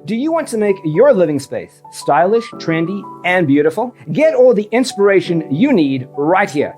Do you want to make your living space stylish, trendy, and beautiful? Get all the inspiration you need right here.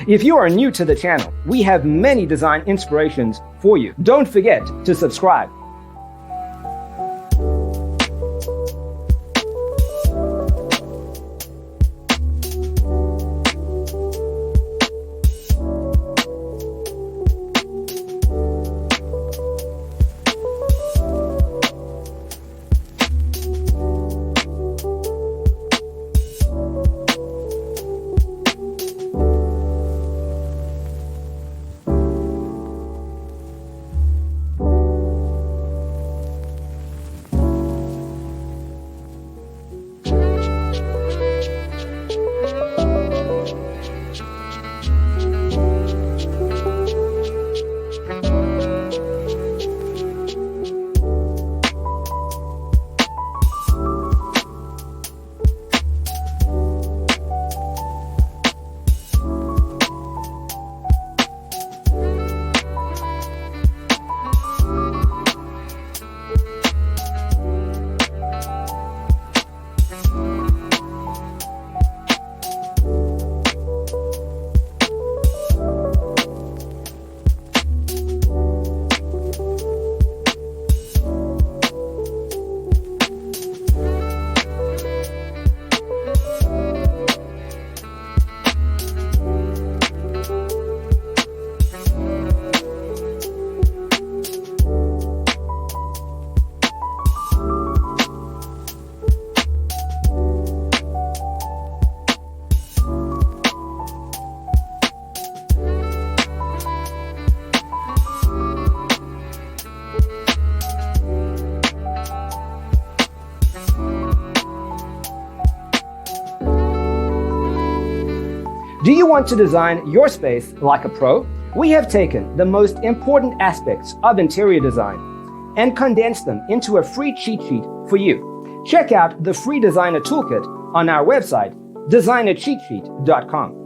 If you are new to the channel, we have many design inspirations for you. Don't forget to subscribe. Do you want to design your space like a pro? We have taken the most important aspects of interior design and condensed them into a free cheat sheet for you. Check out the free designer toolkit on our website, designercheatsheet.com.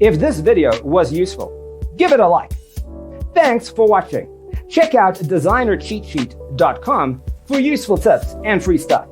If this video was useful, give it a like. Thanks for watching. Check out designercheatsheet.com for useful tips and free stuff.